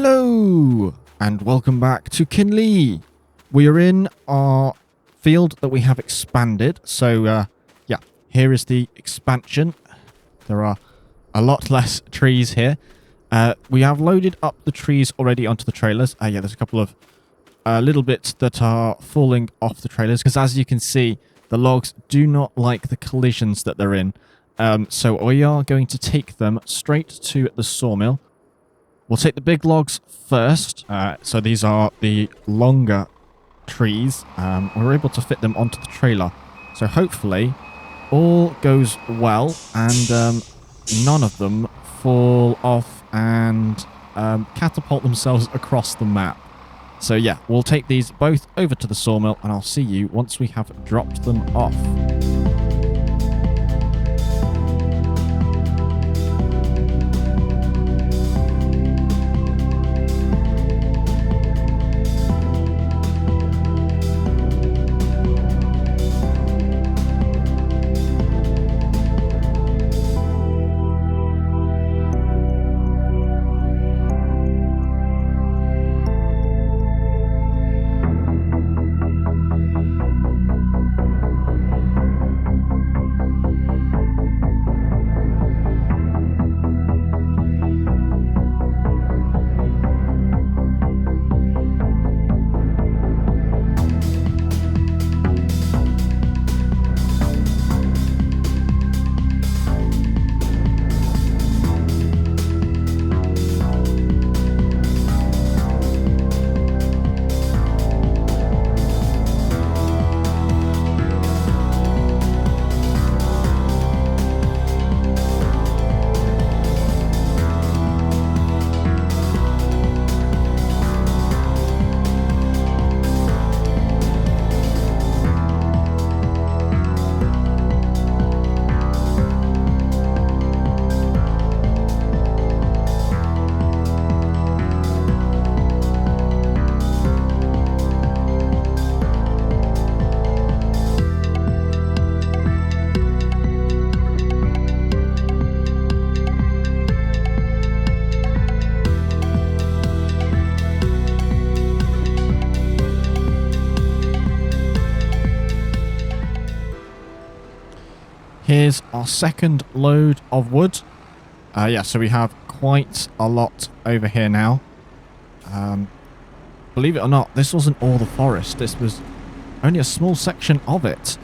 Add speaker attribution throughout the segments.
Speaker 1: Hello and welcome back to Kinlaig. We are in our field that we have expanded. So yeah, here is the expansion. There are a lot less trees here. We have loaded up the trees already onto the trailers. Yeah, there's a couple of little bits that are falling off the trailers because, as you can see, the logs do not like the collisions that they're in. So we are going to take them straight to the sawmill. We'll take the big logs first. So these are the longer trees. We're able to fit them onto the trailer. So hopefully all goes well and none of them fall off and catapult themselves across the map. So yeah, we'll take these both over to the sawmill and I'll see you once we have dropped them off. Here's our second load of wood. Yeah, so we have quite a lot over here now. Believe it or not, this wasn't all the forest. This was only a small section of it.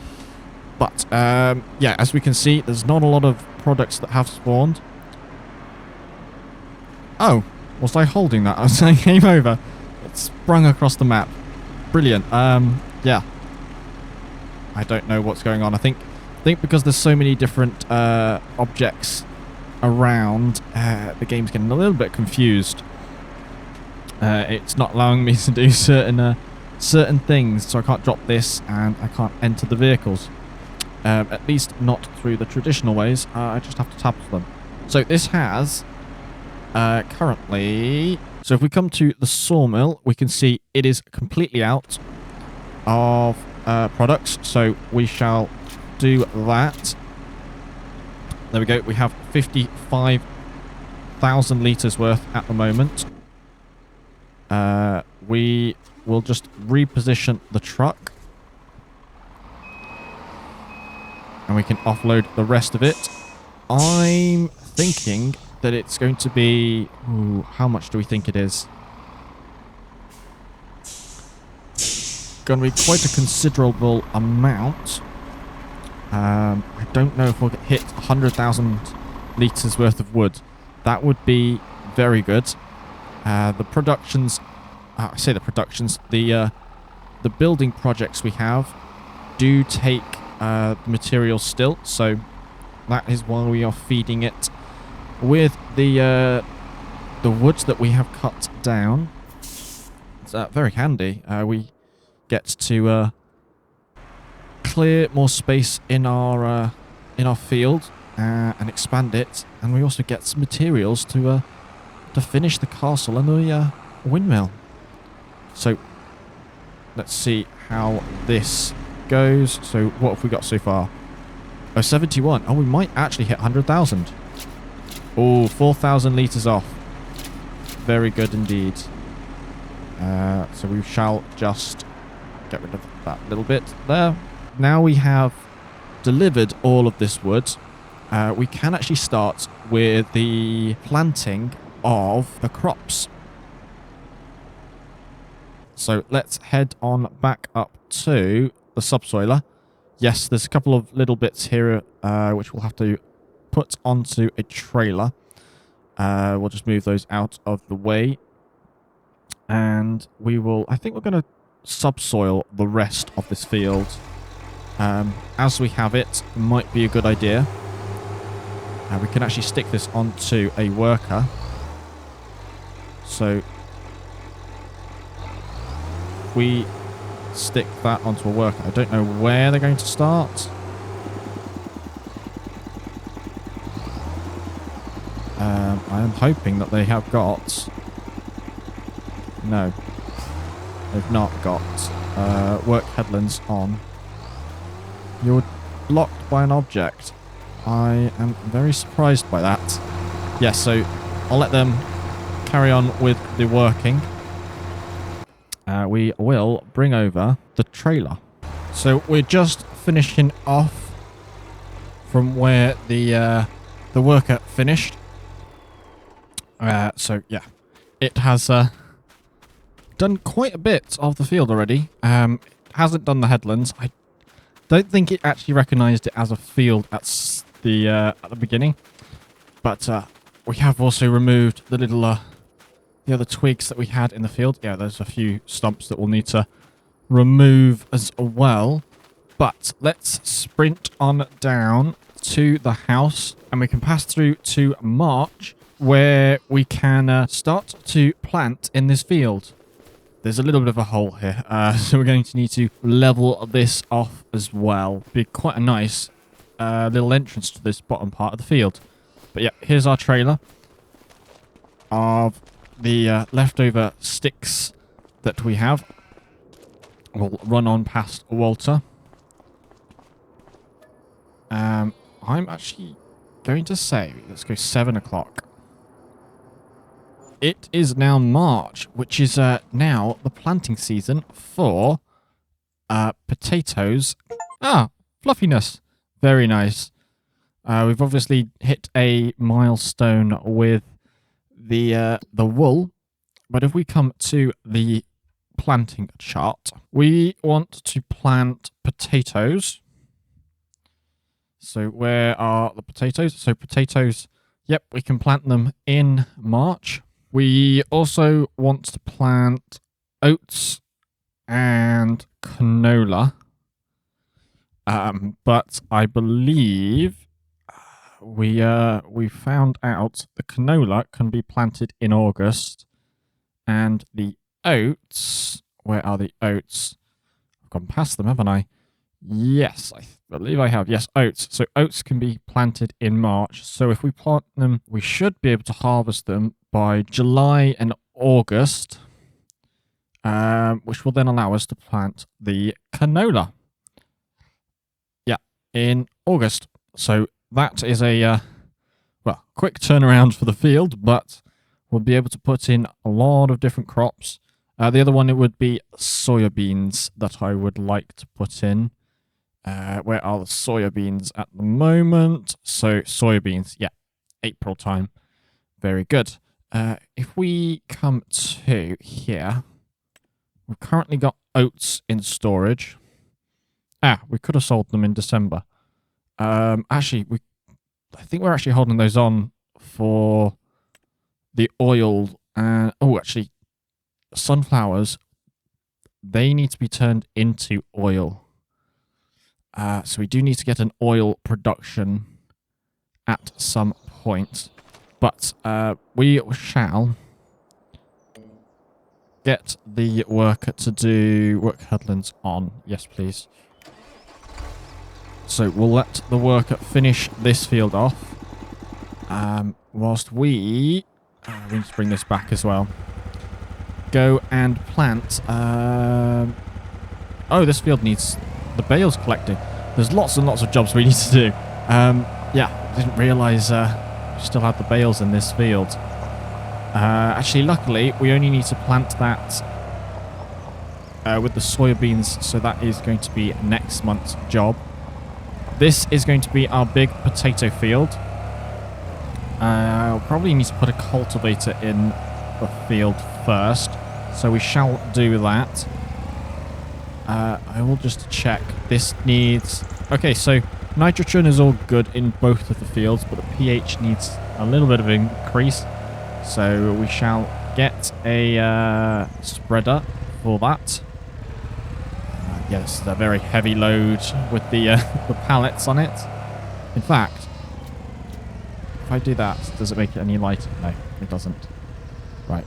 Speaker 1: But, yeah, as we can see, there's not a lot of products that have spawned. Oh, was I holding that as I came over? It sprung across the map. Brilliant. Yeah. I don't know what's going on. I think because there's so many different objects around, the game's getting a little bit confused. It's not allowing me to do certain things, so I can't drop this and I can't enter the vehicles. At least not through the traditional ways. I just have to tap them. So this has currently... So if we come to the sawmill, we can see it is completely out of products. So we shall do that. There we go. We have 55,000 litres worth at the moment. We will just reposition the truck. And we can offload the rest of it. I'm thinking that it's going to be... Ooh, how much do we think it is? Going to be quite a considerable amount. I don't know if we'll hit 100,000 litres worth of wood. That would be very good. The productions... I say the productions. The building projects we have do take the materials still. So that is why we are feeding it with the woods that we have cut down. It's very handy. We get to... clear more space in our field and expand it, and we also get some materials to finish the castle and the windmill. So let's see how this goes. So what have we got so far? Oh, 71. Oh, we might actually hit 100,000. Oh, 4,000 litres off. Very good indeed. So we shall just get rid of that little bit there. Now we have delivered all of this wood. We can actually start with the planting of the crops. So let's head on back up to the subsoiler. Yes, there's a couple of little bits here which we'll have to put onto a trailer. We'll just move those out of the way. And we will, I think we're going to subsoil the rest of this field. As we have it, might be a good idea. We can actually stick this onto a worker. So we stick that onto a worker. I don't know where they're going to start. I am hoping that they have got... No. They've not got work headlands on. You're blocked by an object. I am very surprised by that. Yes, so I'll let them carry on with the working. We will bring over the trailer. So we're just finishing off from where the worker finished. So yeah, it has done quite a bit of the field already. It hasn't done the headlands. I don't think it actually recognised it as a field at the beginning, but we have also removed the little the other twigs that we had in the field. Yeah, there's a few stumps that we'll need to remove as well. But let's sprint on down to the house, and we can pass through to March, where we can start to plant in this field. There's a little bit of a hole here, so we're going to need to level this off as well. Be quite a nice little entrance to this bottom part of the field. But yeah, here's our trailer of the leftover sticks that we have. We'll run on past Walter. I'm actually going to say, let's go 7 o'clock. It is now March, which is now the planting season for potatoes. Ah, fluffiness. Very nice. We've obviously hit a milestone with the wool, but if we come to the planting chart, we want to plant potatoes. So where are the potatoes? So potatoes, yep, we can plant them in March. We also want to plant oats and canola. But I believe we found out the canola can be planted in August, and the oats, where are the oats? I've gone past them, haven't I? Yes, I believe I have. Yes, oats. So oats can be planted in March. So if we plant them, we should be able to harvest them by July and August, which will then allow us to plant the canola. Yeah, in August. So that is a, well, quick turnaround for the field, but we'll be able to put in a lot of different crops. The other one, it would be soybeans that I would like to put in. Where are the soybeans at the moment? So soybeans, yeah, April time. Very good. If we come to here, we've currently got oats in storage. We could have sold them in December. Actually, I think we're actually holding those on for the oil. Oh, actually, sunflowers, they need to be turned into oil. So we do need to get an oil production at some point. But we shall get the worker to do work headlands on. Yes, please. So we'll let the worker finish this field off. Whilst we need to bring this back as well. Go and plant. Oh, this field needs the bales collecting. There's lots and lots of jobs we need to do. Yeah, didn't realise... still have the bales in this field. Actually, luckily, we only need to plant that with the soybeans, so that is going to be next month's job. This is going to be our big potato field. I'll probably need to put a cultivator in the field first, so we shall do that. I will just check. This needs... Okay, so nitrogen is all good in both of the fields, but the pH needs a little bit of increase. So we shall get a spreader for that. Yes, a very heavy load with the pallets on it. In fact, if I do that, does it make it any lighter? No, it doesn't. Right.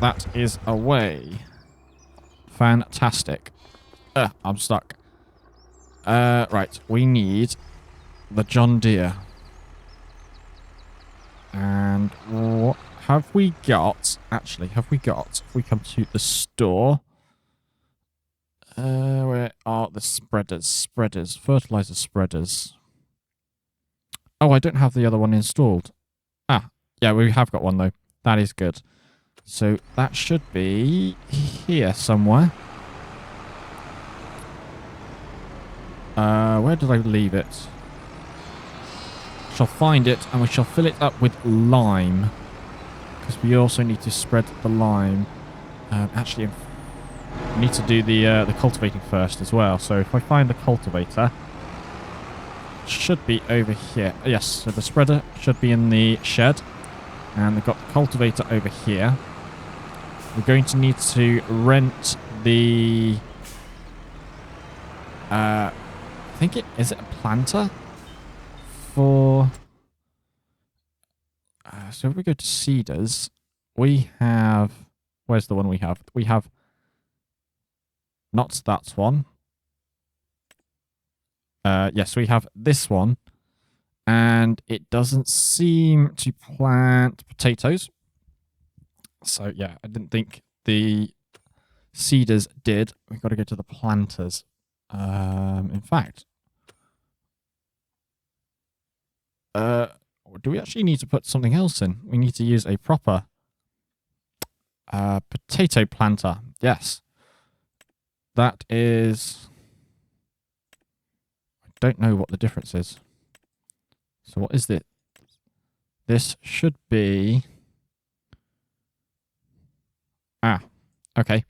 Speaker 1: That is away. Fantastic. I'm stuck. Right, we need the John Deere. And what have we got? Actually, have we got? If we come to the store... where are the spreaders? Fertilizer spreaders. Oh, I don't have the other one installed. Ah, yeah, we have got one though. That is good. So that should be here somewhere. Where did I leave it? Shall find it and we shall fill it up with lime. Because we also need to spread the lime. Actually, we need to do the cultivating first as well. So if I find the cultivator, it should be over here. Yes, so the spreader should be in the shed. And we've got the cultivator over here. We're going to need to rent the... I think is it a planter? For... so if we go to seeders, we have... Where's the one we have? We have... Not that one. Yes, we have this one. And it doesn't seem to plant potatoes. So, yeah, I didn't think the seeders did. We've got to go to the planters. In fact... do we actually need to put something else in? We need to use a proper potato planter. Yes. That is... I don't know what the difference is. So what is it? This should be... Ah, okay.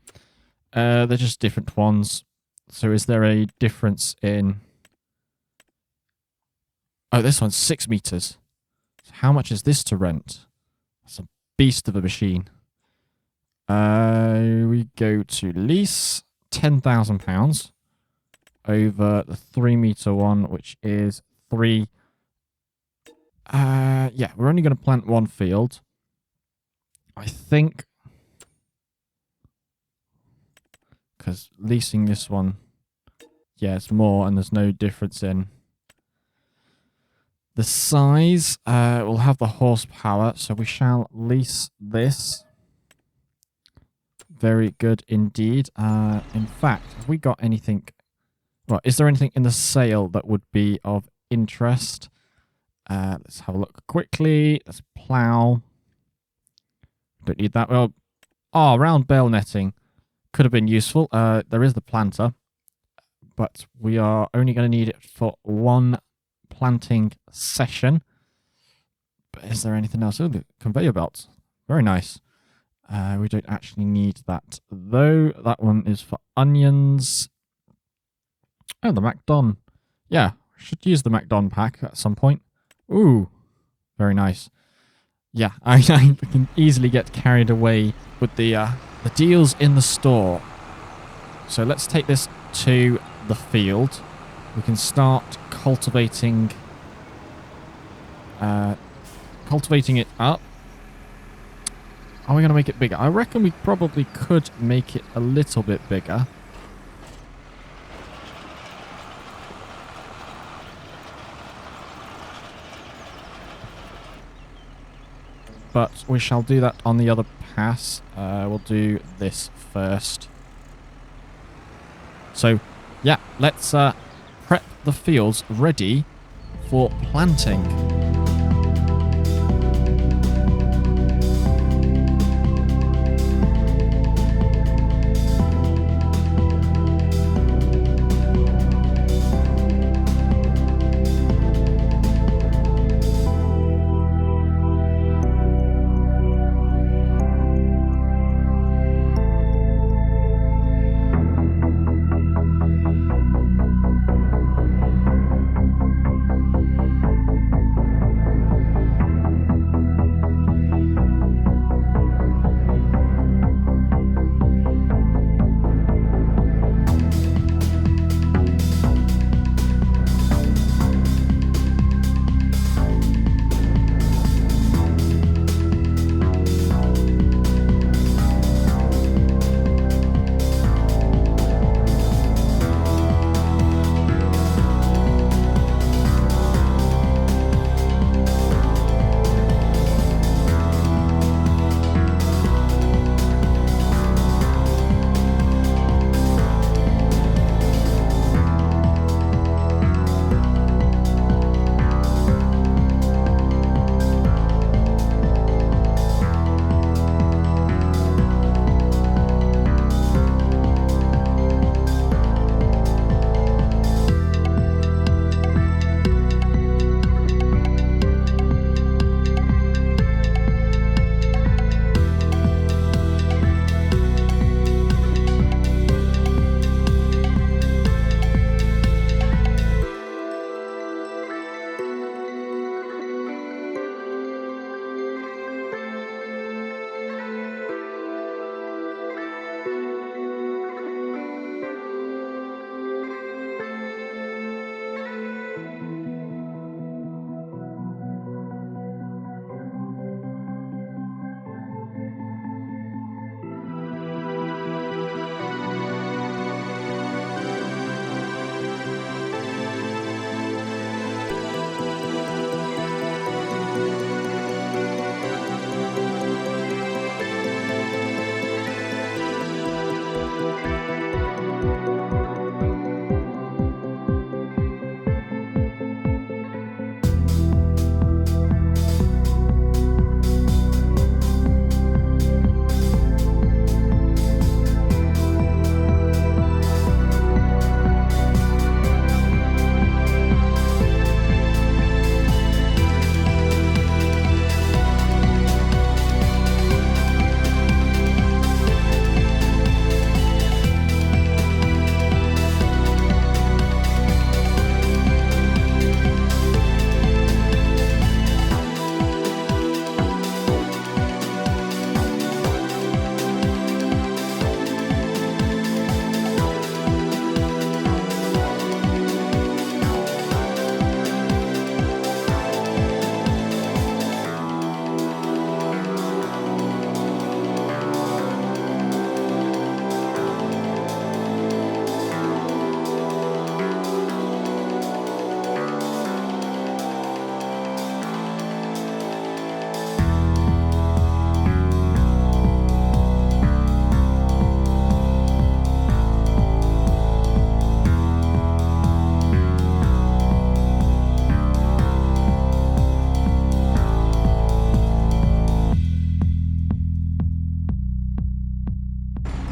Speaker 1: They're just different ones. So is there a difference in... Oh, this one's 6 meters. So how much is this to rent? It's a beast of a machine. We go to lease £10,000 over the 3 meter one, which is 3. Yeah, we're only going to plant one field. I think because leasing this one, yeah, it's more, and there's no difference in the size. We'll have the horsepower, so we shall lease this. Very good indeed. In fact, have we got anything... Well, is there anything in the sale that would be of interest? Let's have a look quickly. Let's plow. Don't need that. Well, round bale netting could have been useful. There is the planter, but we are only going to need it for one planting session. But is there anything else? Oh, the conveyor belts. Very nice. We don't actually need that, though. That one is for onions. Oh, the MacDon. Yeah, should use the MacDon pack at some point. Ooh, very nice. Yeah, I can easily get carried away with the deals in the store. So let's take this to the field. We can start cultivating it up. Are we going to make it bigger? I reckon we probably could make it a little bit bigger. But we shall do that on the other pass. We'll do this first. So, yeah, let's prep the fields ready for planting.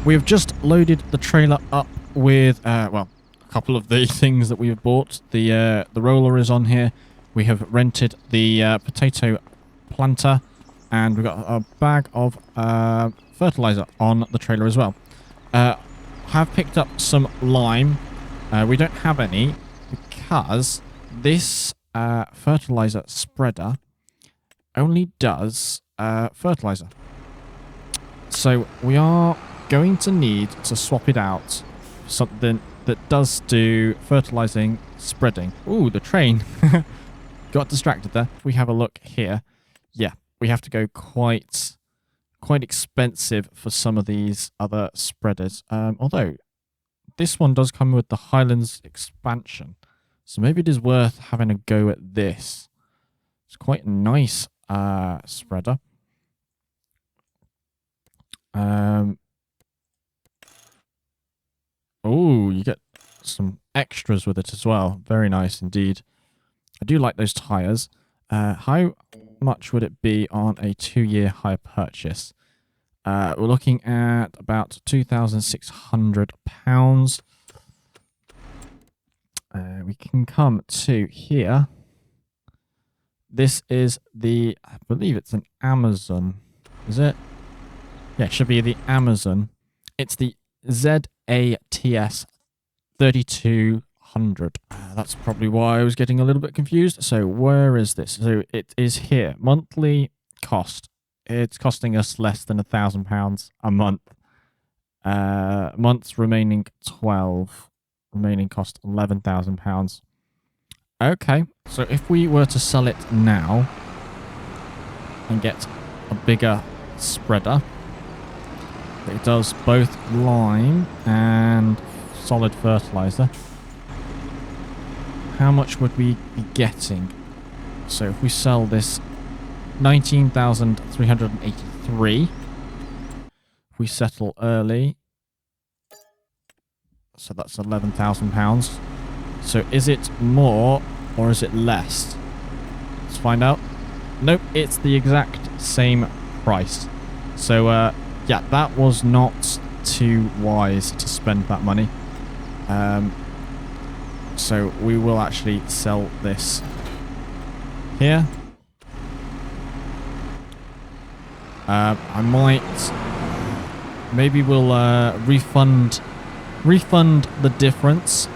Speaker 1: We have just loaded the trailer up with, well, a couple of the things that we have bought. The roller is on here. We have rented the potato planter, and we've got a bag of fertilizer on the trailer as well. Have picked up some lime. We don't have any because this fertilizer spreader only does fertilizer. So we are going to need to swap it out for something that does do fertilizing spreading. Ooh, the train. Got distracted there. If we have a look here, yeah, we have to go quite expensive for some of these other spreaders. Although this one does come with the Highlands expansion, so maybe it is worth having a go at this. It's quite a nice spreader. Oh, you get some extras with it as well. Very nice indeed. I do like those tires. How much would it be on a 2-year hire purchase? We're looking at about £2,600. We can come to here. This is the, I believe it's an Amazon. Is it? Yeah, it should be the Amazon. It's the ZATS 3200. That's probably why I was getting a little bit confused. So where is this? So it is here. Monthly cost. It's costing us less than £1,000 a month. Months remaining 12. Remaining cost £11,000. Okay, so if we were to sell it now and get a bigger spreader, it does both lime and solid fertilizer. How much would we be getting? So if we sell this, 19,383. If we settle early, so that's £11,000. So is it more or is it less? Let's find out. Nope, it's the exact same price. So yeah, that was not too wise to spend that money. So we will actually sell this here. I might, maybe we'll refund the difference,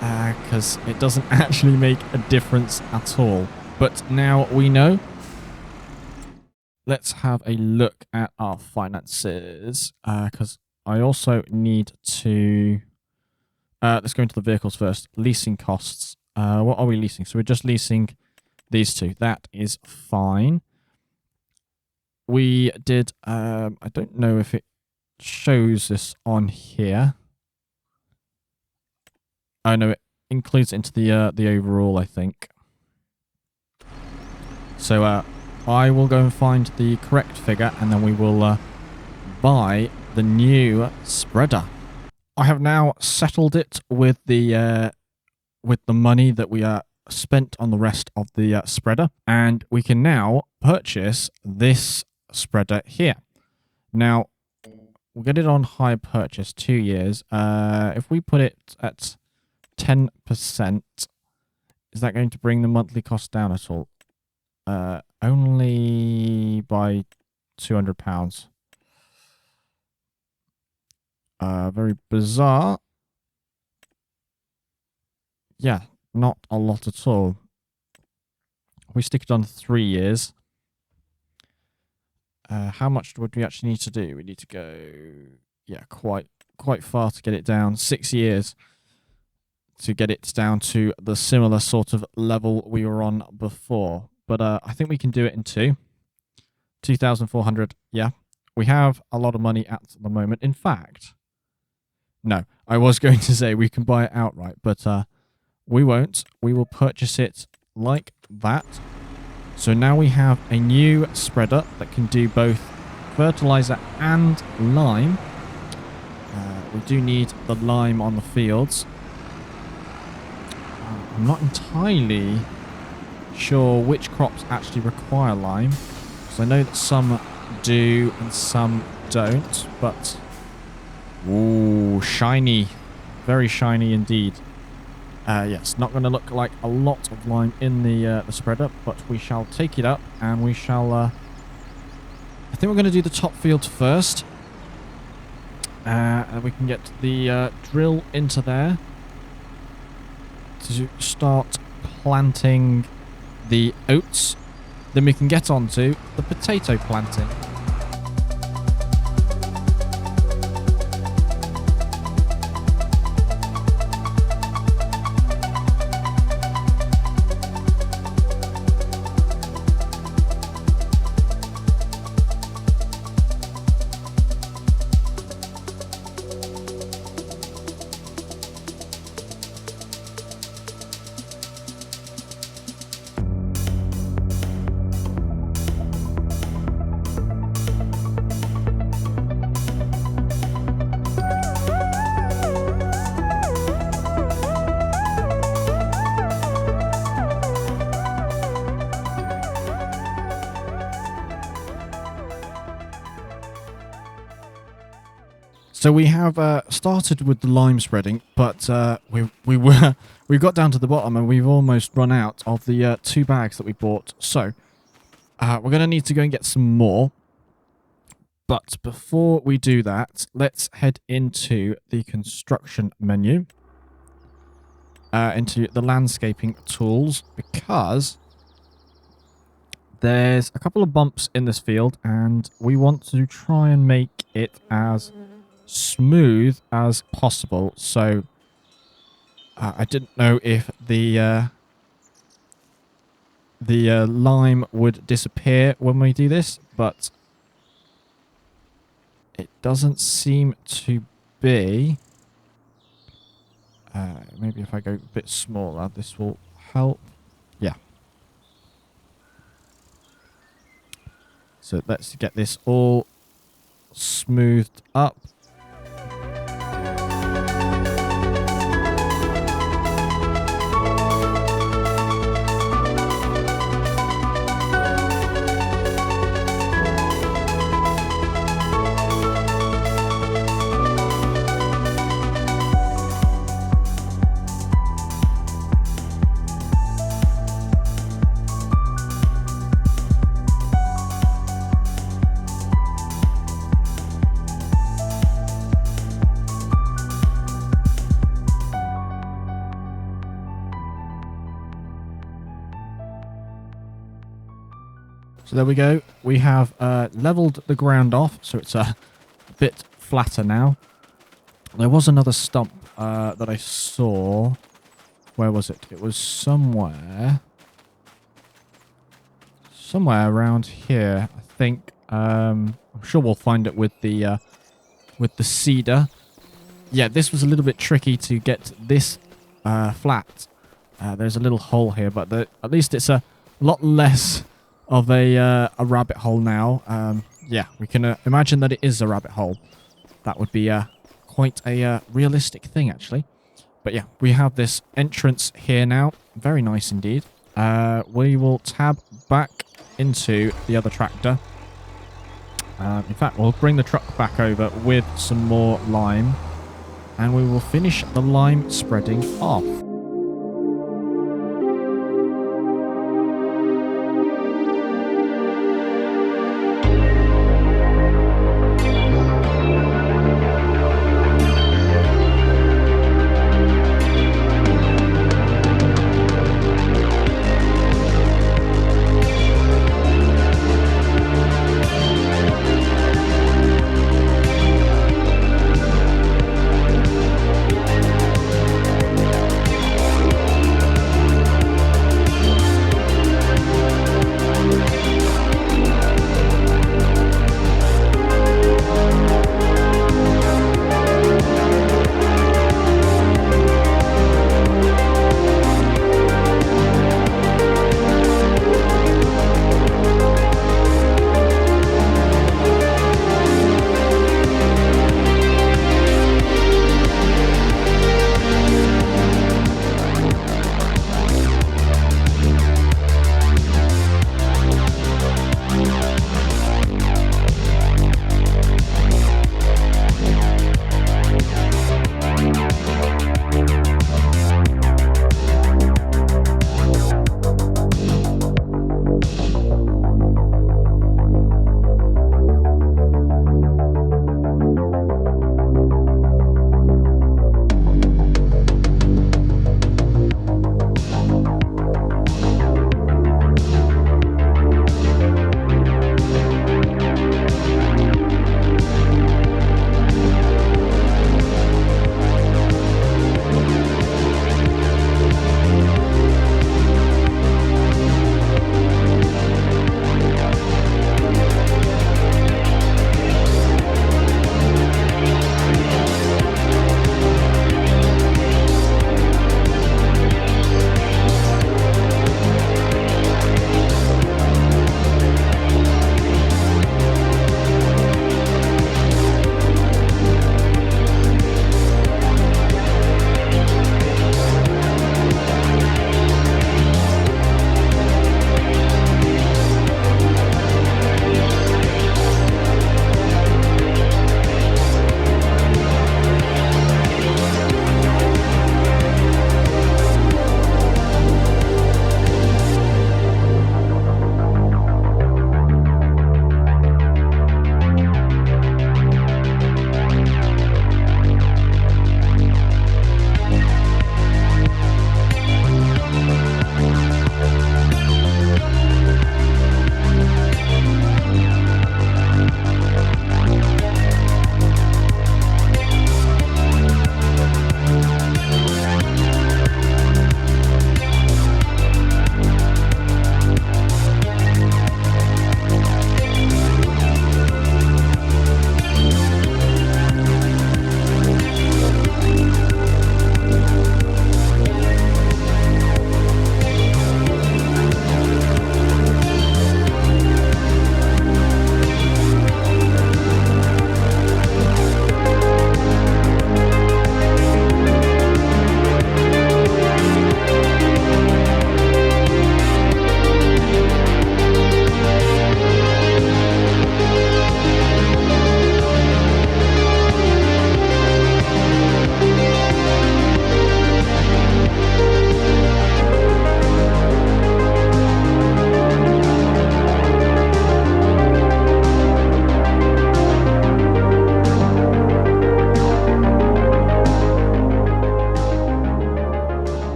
Speaker 1: because it doesn't actually make a difference at all. But now we know. Let's have a look at our finances, because I also need to... let's go into the vehicles first. Leasing costs. What are we leasing? So we're just leasing these two. That is fine. We did... I don't know if it shows this on here. Oh no, it includes it into the overall, I think. So I will go and find the correct figure, and then we will buy the new spreader. I have now settled it with the money that we spent on the rest of the spreader, and we can now purchase this spreader here. Now we'll get it on hire purchase, 2 years. If we put it at 10%, is that going to bring the monthly cost down at all? Only by £200. Very bizarre. Yeah, not a lot at all. We stick it on 3 years. How much would we actually need to do? We need to go, yeah, quite far to get it down. 6 years to get it down to the similar sort of level we were on before. But I think we can do it in 2,400. Yeah, we have a lot of money at the moment. In fact, no, I was going to say we can buy it outright, but we won't. We will purchase it like that. So now we have a new spreader that can do both fertilizer and lime. We do need the lime on the fields. I'm not entirely sure which crops actually require lime, because I know that some do and some don't, but Ooh, shiny. Very shiny indeed. Yes, not going to look like a lot of lime in the spreader, but we shall take it up and we shall... I think we're going to do the top field first. And we can get the drill into there to start planting the oats. Then we can get on to the potato planting. So we have started with the lime spreading, but we got down to the bottom and we've almost run out of the 2 bags that we bought. So we're going to need to go and get some more. But before we do that, let's head into the construction menu, into the landscaping tools, because there's a couple of bumps in this field and we want to try and make it as smooth as possible. So I didn't know if the lime would disappear when we do this, but it doesn't seem to be. Maybe if I go a bit smaller, this will help. Yeah. So let's get this all smoothed up. So there we go. We have leveled the ground off, so it's a bit flatter now. There was another stump that I saw. Where was it? It was somewhere around here, I think. I'm sure we'll find it with the cedar. Yeah, this was a little bit tricky to get this flat. There's a little hole here, but at least it's a lot less of a rabbit hole now. Yeah, we can imagine that it is a rabbit hole. That would be quite a realistic thing, actually. But yeah, we have this entrance here now. Very nice indeed. We will tab back into the other tractor. In fact, we'll bring the truck back over with some more lime. And we will finish the lime spreading off.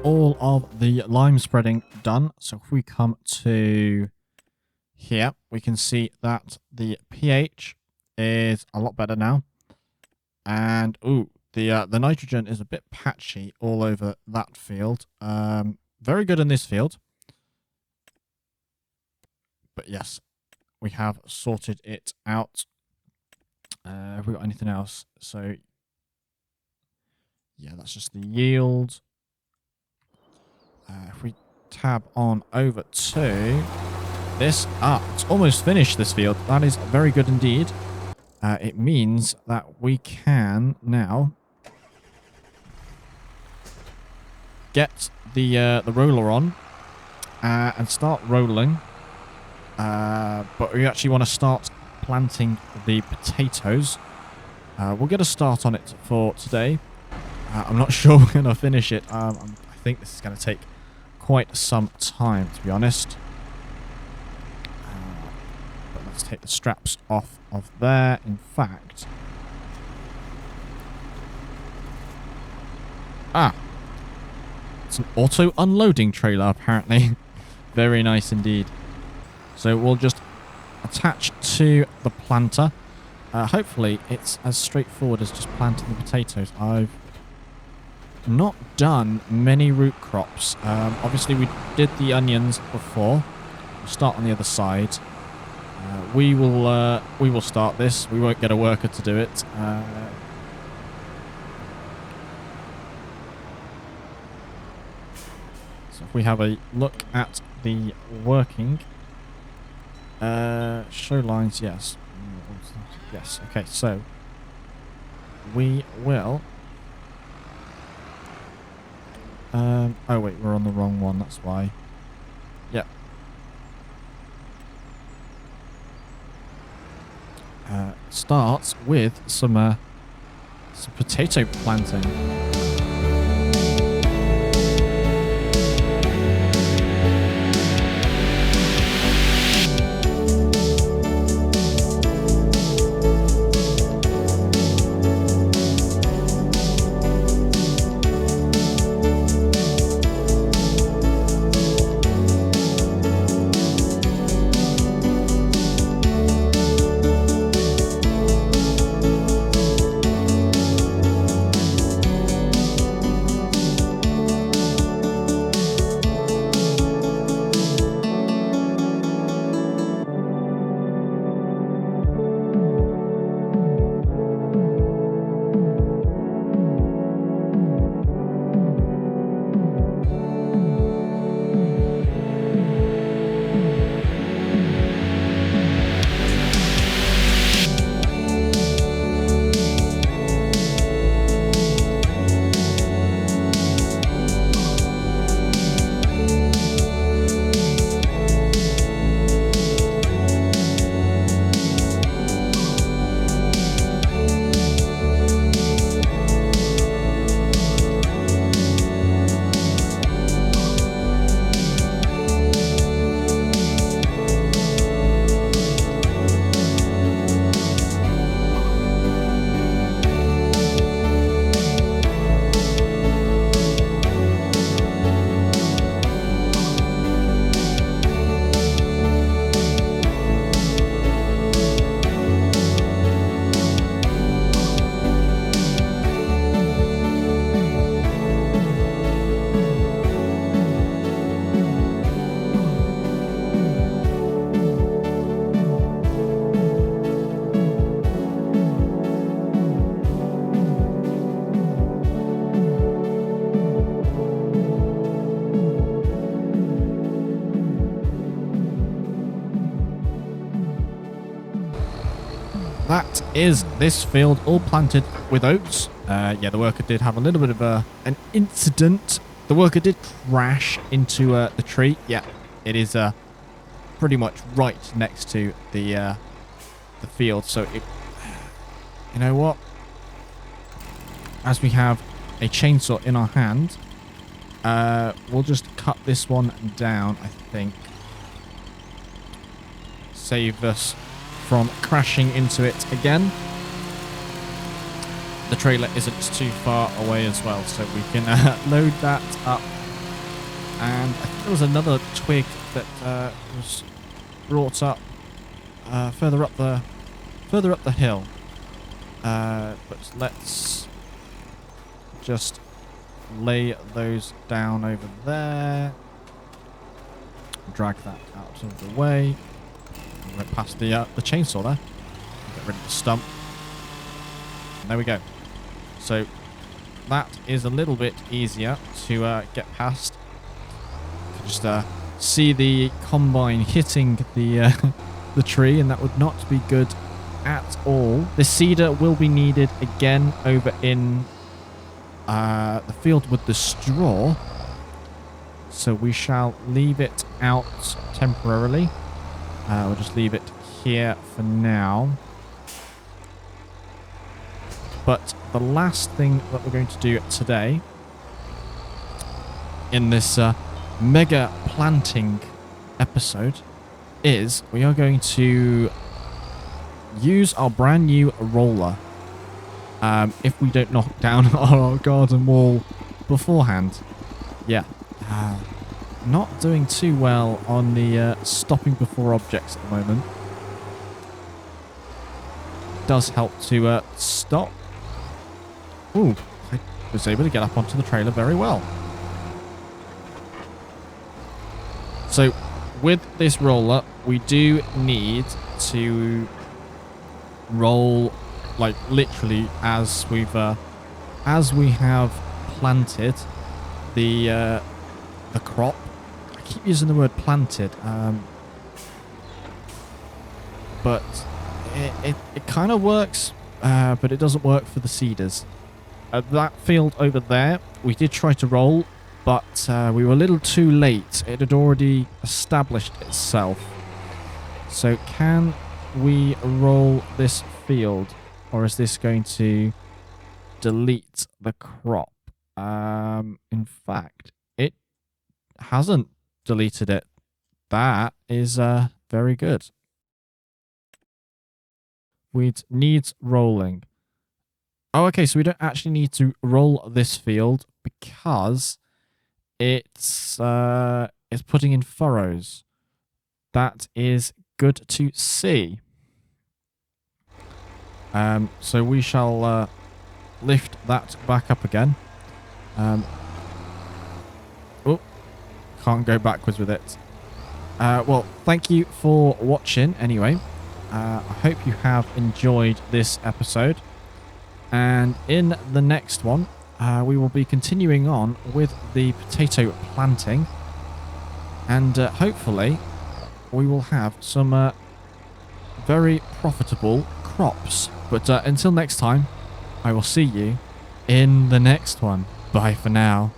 Speaker 1: all of the lime spreading done. So if we come to here, we can see that the pH is a lot better now. And, ooh, the nitrogen is a bit patchy all over that field. Very good in this field. But yes, we have sorted it out. Have we got anything else? So, yeah, that's just the yield. If we tab on over to this, it's almost finished, this field. That is very good indeed. It means that we can now get the roller on and start rolling. But we actually want to start planting the potatoes. We'll get a start on it for today. I'm not sure we're going to finish it. I think this is going to take quite some time, to be honest. But let's take the straps off of there. In fact, it's an auto unloading trailer apparently. Very nice indeed. So we'll just attach to the planter. Hopefully it's as straightforward as just planting the potatoes. I've not done many root crops. Obviously we did the onions before. We'll start on the other side. We will start this. We won't get a worker to do it. So if we have a look at the working, show lines, yes. Yes, okay, so we will... oh wait, we're on the wrong one, that's why. Yep. Starts with some potato planting. That is this field all planted with oats. Yeah, the worker did have a little bit of an incident. The worker did crash into the tree. Yeah, it is pretty much right next to the field. So it, you know what? As we have a chainsaw in our hand, we'll just cut this one down, I think. Save us from crashing into it again. The trailer isn't too far away as well, so we can load that up And I think there was another twig that was brought up further up the hill. But let's just lay those down over there. Drag that out of the way. And went past the chainsaw there. Get rid of the stump. And there we go. So that is a little bit easier to get past. You can just see the combine hitting the the tree, and that would not be good at all. The cedar will be needed again over in the field with the straw. So we shall leave it out temporarily. We'll just leave it here for now. But the last thing that we're going to do today in this mega planting episode is we are going to use our brand new roller if we don't knock down our garden wall beforehand. Yeah. Not doing too well on the stopping before objects at the moment. Does help to stop. Ooh, I was able to get up onto the trailer very well. So, with this roller, we do need to roll, like, literally as we have planted the crop. I keep using the word planted, but it kind of works, but it doesn't work for the cedars. At that field over there, we did try to roll, but we were a little too late. It had already established itself. So can we roll this field, or is this going to delete the crop? In fact, it hasn't deleted it. That is very good. We'd needs rolling. Oh, okay, so we don't actually need to roll this field because it's putting in furrows. That is good to see. So we shall lift that back up again. Oh, can't go backwards with it. Well, thank you for watching anyway. I hope you have enjoyed this episode. And in the next one, we will be continuing on with the potato planting. And hopefully, we will have some very profitable crops. But until next time, I will see you in the next one. Bye for now.